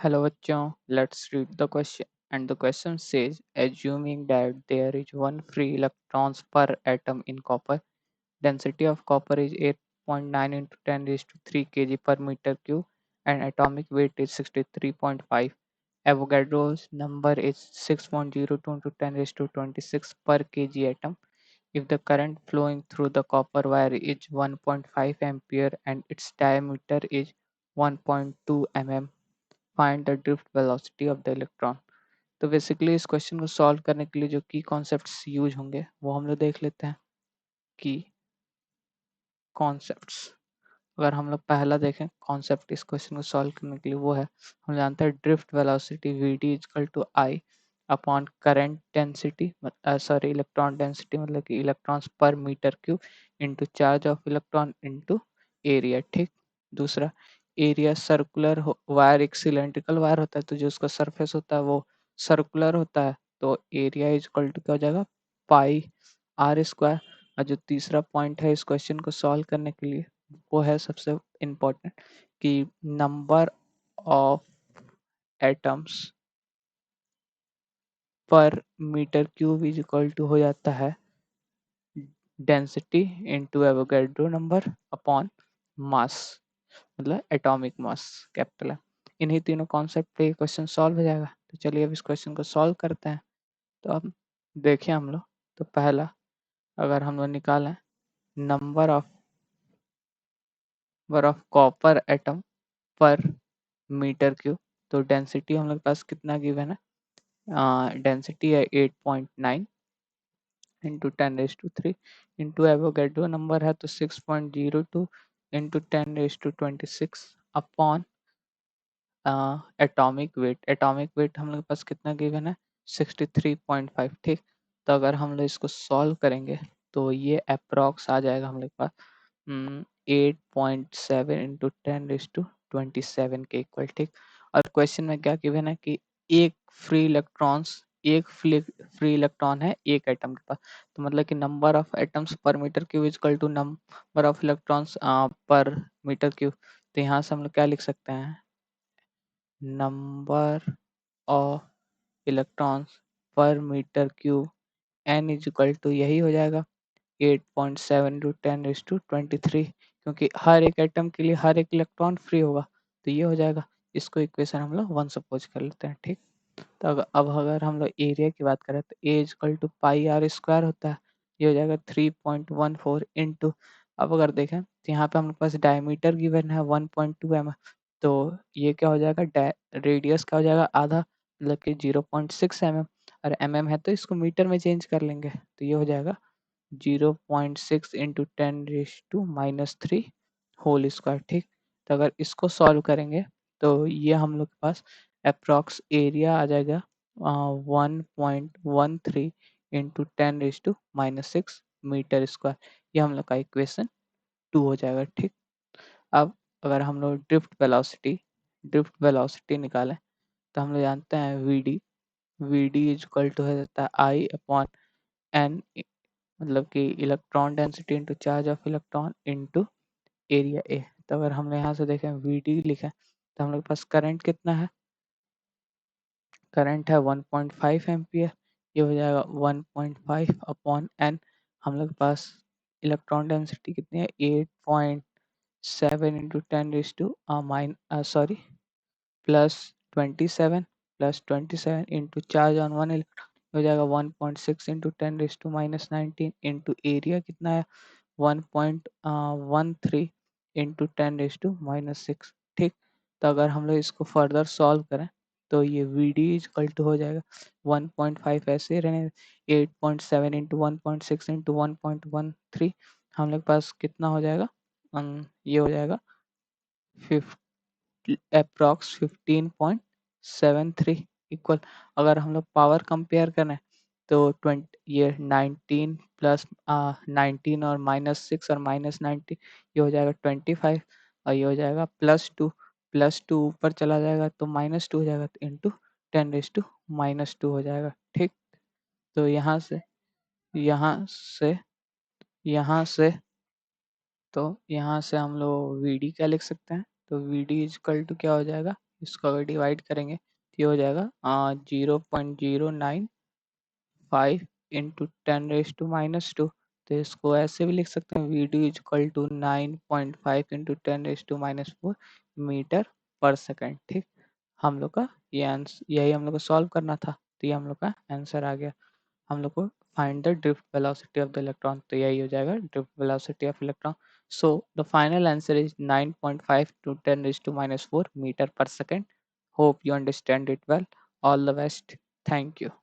Hello बच्चों, let's read the question. And the question says, assuming that there is one free electrons per atom in copper, density of copper is 8.9 into 10 raised to 3 kg per meter cube, and atomic weight is 63.5. Avogadro's number is 6.02 into 10 raised to 26 per kg atom. If the current flowing through the copper wire is 1.5 ampere and its diameter is 1.2 mm, find the drift velocity of the electron. तो basically इस question को solve करने के लिए जो की concepts use होंगे वो हम लोग देख लेते हैं। की कॉन्सेप्ट्स, अगर हम लोग पहला देखें कॉन्सेप्ट इस क्वेश्चन को सॉल्व करने के लिए, वो है, हम जानते हैं drift velocity v d equal to I upon current density, sorry electron density मतलब कि electrons per metre cube into charge of electron into area. ठीक। दूसरा, एरिया सर्कुलर वायर एक सिलेंड्रिकल वायर होता है, तो जो उसका सरफेस होता है वो सर्कुलर होता है, तो एरिया इजकल टू क्या हो जाएगा, पाई आर स्क्वायर। और जो तीसरा पॉइंट है इस क्वेश्चन को सॉल्व करने के लिए, वो है सबसे इम्पोर्टेंट कि number of atoms per metre cube is equal to हो जाता है density into Avogadro number upon mass, मतलब एटॉमिक मास कैपिटल है। इन्हीं तीनों कॉन्सेप्ट पे ये क्वेश्चन सॉल्व हो जाएगा। तो चलिए अब इस क्वेश्चन को सॉल्व करते हैं। तो अब देखिए हम लोग, तो पहला अगर हम लोग निकालें नंबर ऑफ कॉपर एटम पर मीटर क्यूब, तो डेंसिटी हम लोग के पास कितना गिवन है, डेंसिटी है 8.9 इंटू 10⁻³ इंटू एवोगैड्रो नंबर है तो 6.02 इंटू 10⁻26 अपॉन एटॉमिक वेट हम लोग के पास कितना गिवन है 63.5। ठीक। तो अगर हम लोग इसको सॉल्व करेंगे तो ये अप्रॉक्स आ जाएगा हम लोग के पास 8.7 इंटू 10⁻27 के इक्वल। ठीक। और क्वेश्चन में क्या गिवन है कि एक फ्री इलेक्ट्रॉन है एक एटम के पास, तो मतलब कि number of atoms per metre cube equal to number of electrons per metre cube. तो यहाँ से हम लोग क्या लिख सकते हैं, number of electrons per metre cube n is equal to यही हो जाएगा 8.7 टू 10⁻23, क्योंकि हर एक एटम के लिए हर एक इलेक्ट्रॉन फ्री होगा, तो ये हो जाएगा। इसको इक्वेशन हम लोग 1 सपोज कर लेते हैं। ठीक। तो अब अगर हम लोग एरिया की बात करें तो A equal to pi R square होता है, ये हो जाएगा 3.14 इंटू, अब अगर देखें तो यहाँ पे हमारे पास डायमीटर गिवन है 1.2 mm, तो ये क्या हो जाएगा, रेडियस क्या हो जाएगा आधा, मतलब कि 0.6 mm, और mm है तो इसको मीटर में चेंज कर लेंगे, तो ये हो जाएगा 0.6 इंटू 10⁻³ होल स्क्वायर। ठीक। तो अगर इसको सॉल्व करेंगे तो ये हम लोग के पास अप्रॉक्स एरिया आ जाएगा 1.13 इंटू 10⁻⁻6 मीटर स्क्वायर। ये हम लोग का इक्वेशन 2 हो जाएगा। ठीक। अब अगर हम लोग ड्रिफ्ट वेलोसिटी निकालें तो हम लोग जानते हैं V D is equal to हो जाता है आई अपॉन एन, मतलब कि electron density into charge of electron into area A. तो अगर हम यहाँ से देखें वी डी लिखें तो हम लोग के पास करंट कितना है, करंट है 1.5 एम्पियर, ये हो जाएगा 1.5 अपॉन एन। हम लोग के पास इलेक्ट्रॉन डेंसिटी कितनी है 8.7 into 10⁻² sorry plus 27 into charge on one electron हो जाएगा 1.6 इंटू 10⁻⁻19 इंटू एरिया कितना है 1.13 इंटू 10⁻⁻6। ठीक। तो अगर हम लोग इसको फर्दर सॉल्व करें तो ये वी डी इक्वल टू हो जाएगा 1.5 ऐसे रहने 8.7 इंटू 1.6 इंटू 1.13, हम लोग पास कितना हो जाएगा, ये हो जाएगा अप्रॉक्स 15.73 इक्वल। अगर हम लोग पावर कंपेयर करें तो 20 ये 19 प्लस 19 और -6 और -19, ये हो जाएगा 25, और ये हो जाएगा +2 ऊपर चला जाएगा तो -2 हो जाएगा, तो इंटू 10⁻⁻² हो जाएगा। ठीक। तो यहाँ से यहाँ से तो यहाँ से हम लोग वी डी क्या लिख सकते हैं, तो वी डी इजकल टू क्या हो जाएगा इसको अगर डिवाइड करेंगे तो ये हो जाएगा 0.095 इंटू 10⁻⁻²। तो इसको ऐसे भी लिख सकते हैं, V D is equal to 9.5 into 10⁻⁻4 meter per second. ठीक, हम लोग का ये आंसर, यही हम लोग को सॉल्व करना था, तो ये हम लोग का आंसर आ गया। हम लोग को find the drift velocity of the electron, तो यही हो जाएगा drift velocity of electron. So the final answer is 9.5 to 10⁻⁴ metre per second. Hope you understand it well. All the best. Thank you.